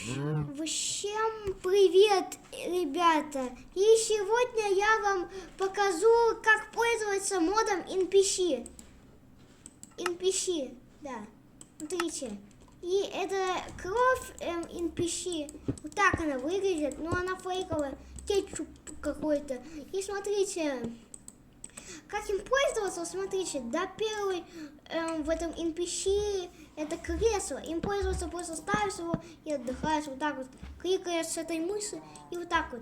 Всем привет, ребята! И сегодня я вам покажу, как пользоваться модом NPC. NPC, да. Смотрите. И это кровь NPC. Вот так она выглядит, но она фейковая. Кетчуп какой-то. И смотрите, как им пользоваться, смотрите, до первой в этом NPC это кресло. Им пользоваться просто ставишь его и отдыхаешь вот так вот. Кликаешь с этой мыши и вот так вот.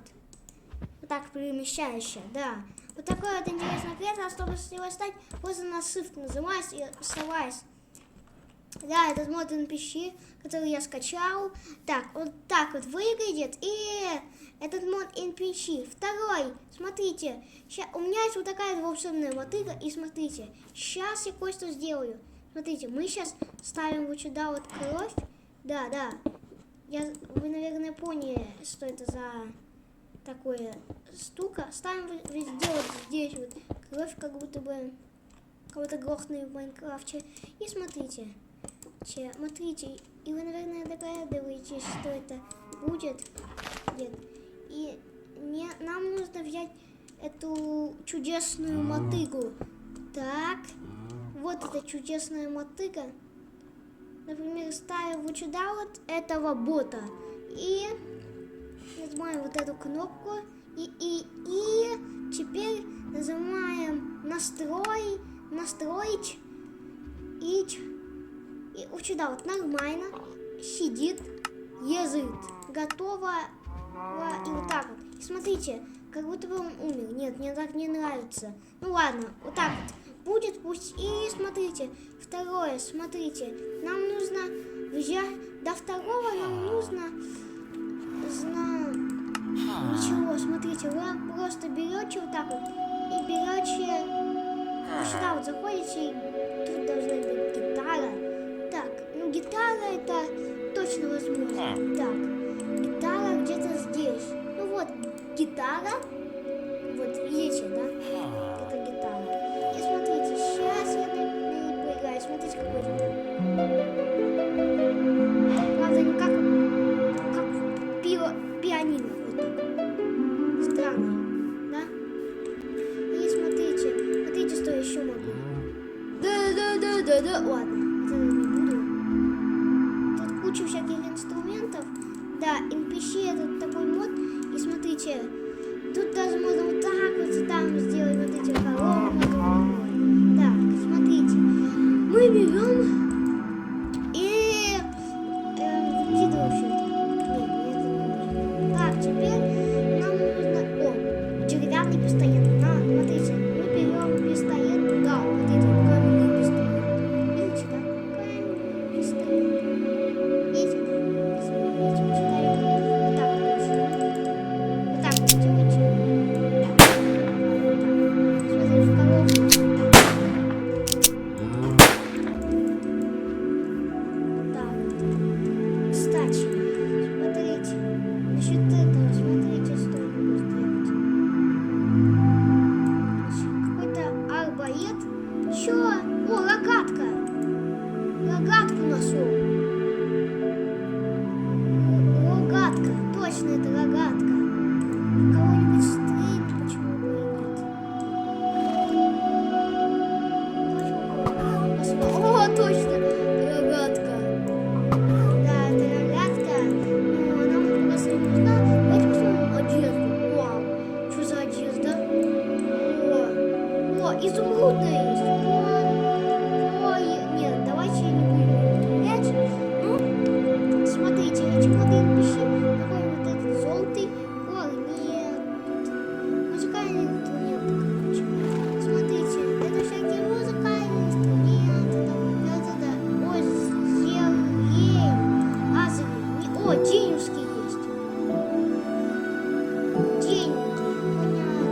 Вот так перемещаешься, да. Вот такое вот интересное кресло, чтобы с него встать, просто на Shift нажимаешь и вставаешь. Да, этот мод NPC, который я скачал. Так, вот так вот выглядит. И этот мод NPC. Второй, смотрите. У меня есть вот такая волшебная мотыга. И смотрите, сейчас я кое-что сделаю. Смотрите, мы сейчас ставим вот сюда вот кровь. Да. Вы, наверное, поняли, что это за такое штука. Ставим везде вот здесь вот кровь, как будто бы кого-то грохнули в Майнкрафте. И смотрите. Смотрите, и вы, наверное, догадываетесь, что это будет. Нет. И нам нужно взять эту чудесную мотыгу. Так, вот эта чудесная мотыга. Например, ставим вот сюда вот этого бота. И нажимаем вот эту кнопку. И теперь нажимаем настроить. И вот сюда вот нормально сидит, езжит, готово, и вот так вот. И смотрите, как будто бы он умер. Нет, мне так не нравится. Ну ладно, вот так вот будет пусть. И смотрите, второе, смотрите, нам нужно взять, до второго нам нужно, ничего, смотрите, вы просто берете вот так вот, и берете, вот сюда вот заходите, и тут должна быть гитара. Так, ну гитара это точно возможно. Так, гитара где-то здесь. Ну вот, гитара. Вот, видите, да? Это гитара. И смотрите, сейчас я на ней поиграю. Смотрите, какой звук. Правда, не как пианино. Вот так. Странно, да? И смотрите, что я еще могу. Да. Ладно. Кучу всяких инструментов. Да, NPC это такой мод. И смотрите, тут даже можно вот так вот там сделать вот эти коровы. Так, смотрите. Мы берем и выкидываем все это. Нет, так, теперь нам нужно... деревянный пистолет. Смотрите, мы берем пистолет. Да, вот это каменный пистолет. Видите, да? Каменный пистолет. Рогатку нашел. Рогатка. Точно, это рогатка. Кого-нибудь стрелять, почему бы и нет. О, точно, рогатка. Да, это рогатка. Но нам просто не нужна. Давайте посмотрим одежду. Вау, что за одежда? О, изумрудная есть. Нет, давайте не будем гулять. Ну, смотрите, эти моды NPC, такой вот этот желтый корнет, музыкальный инструмент, короче. Смотрите, это всякие музыкальные инструменты, да. Ой, зелень, азовый, о, денежский есть. Деньги, понятно.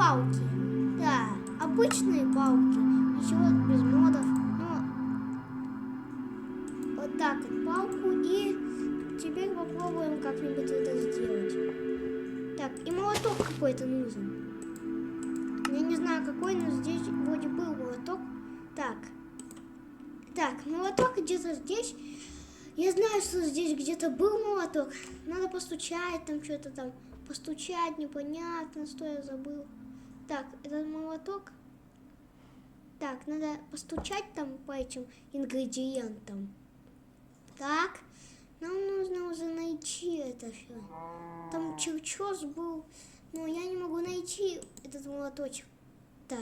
палки. Да, обычные палки. Ничего без модов. Ну, вот так вот палку. И теперь попробуем как-нибудь это сделать. Так, и молоток какой-то нужен. Я не знаю какой, но здесь вроде был молоток. Так. Так, молоток где-то здесь. Я знаю, что здесь где-то был молоток. Надо постучать, там что-то там. Постучать, непонятно, что я забыл. Так, этот молоток. Так, надо постучать там по этим ингредиентам. Так, нам нужно уже найти это все. Там чертеж был, но я не могу найти этот молоточек. Так.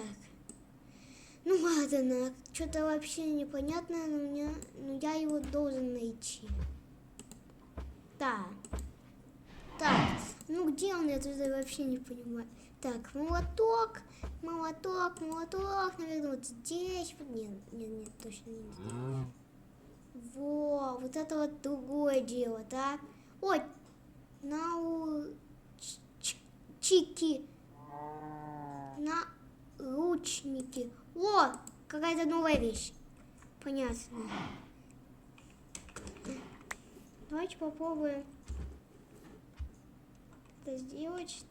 Ну ладно, что-то вообще непонятное, но я его должен найти. Так. Так, ну где он, я туда вообще не понимаю. Так, молоток, наверное, вот здесь. Нет, точно не здесь. Во, вот это вот другое дело, так? Ой, наручники. О, какая-то новая вещь. Понятно. Давайте попробуем это сделать.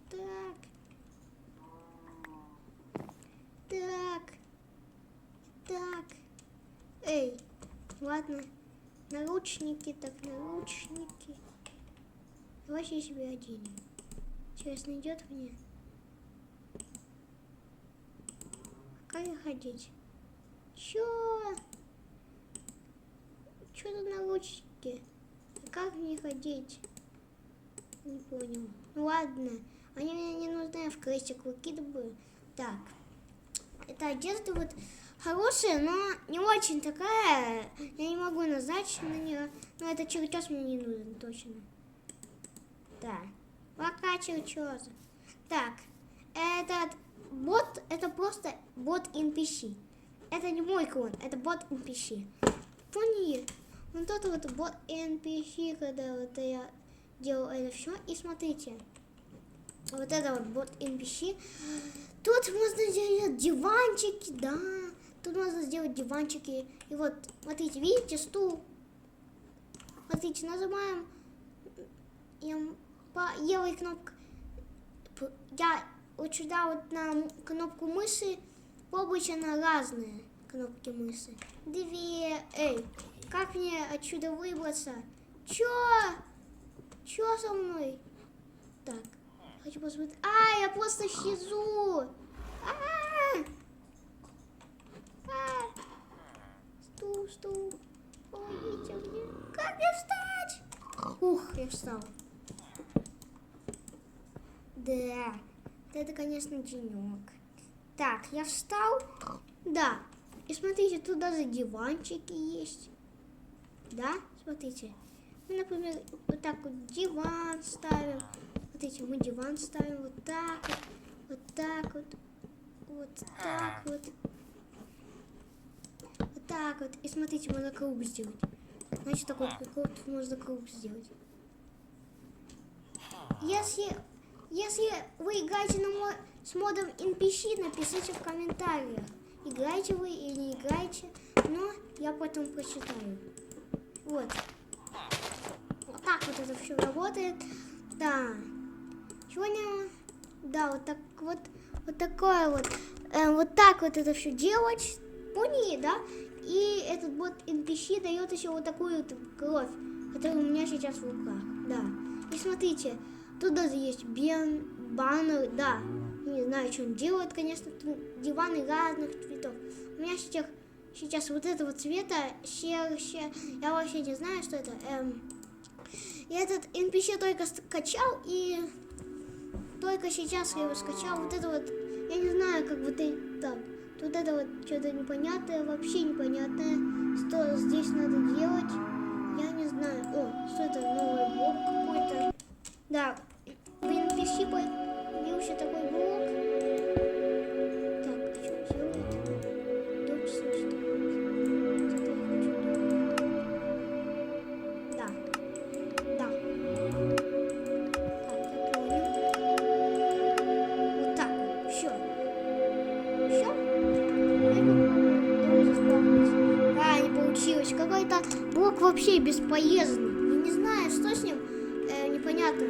Так. Эй, ладно. Наручники, так, наручники. Давайте я себе оденем. Интересно, идет мне? Как их одеть? Чё тут наручники? Как мне их одеть? Не понял. Ну ладно, они мне не нужны, я в крестик выкидываю. Так, это одежда вот хорошая, но не очень такая. Я не могу назначить на нее. Но этот чертеж мне не нужен, точно. Да, пока чертеж. Так, этот бот, это просто бот NPC. Это не мой клон, это бот NPC. Поняли? Вот это вот бот NPC, когда вот я делал это все. И смотрите, вот это вот бот NPC. Тут можно сделать диванчики, да. Тут можно сделать диванчики. И вот, смотрите, видите, стул. Смотрите, нажимаем по левой кнопке. Я вот сюда вот на кнопку мыши. Пробуйте на разные кнопки мыши. Две. Эй, как мне отсюда выбраться? Чё со мной? Так, хочу посмотреть. Я просто сижу. Стул. Помогите мне. Как мне встать? Ух, я встал. Да, это, конечно, денек. Так, я встал. Да. И смотрите, тут даже диванчики есть. Да, смотрите. Мы, например, вот так вот диван ставим. Смотрите, мы диван ставим вот так вот. Вот так вот. Вот так вот. Вот так вот. И смотрите, можно круг сделать. Значит, такой прикол, тут можно круг сделать. Если вы играете с модом NPC, напишите в комментариях, играете вы или не играете, но я потом прочитаю. Вот. Вот так вот это все работает. Да. Сегодня, да, вот так вот, вот такое вот, вот так вот это все делать. Поняли, да? И этот бот NPC дает еще вот такую вот кровь, которая у меня сейчас в руках. Да. И смотрите. Тут даже есть баннер, да. Не знаю, что он делает, конечно. Тут диваны разных цветов. У меня сейчас вот этого цвета серый. Я вообще не знаю, что это. И этот NPC только скачал, и только сейчас я его скачал. Вот это вот, я не знаю, как вот так. Тут это вот что-то непонятное, вообще непонятное. Что здесь надо делать, я не знаю. О, что это, новый блок какой-то. Да, в NPC появился такой блок. Так, что делать? Точно, что да. Так, я понял. Вот так, все. вообще бесполезный. Я не знаю, что с ним непонятно.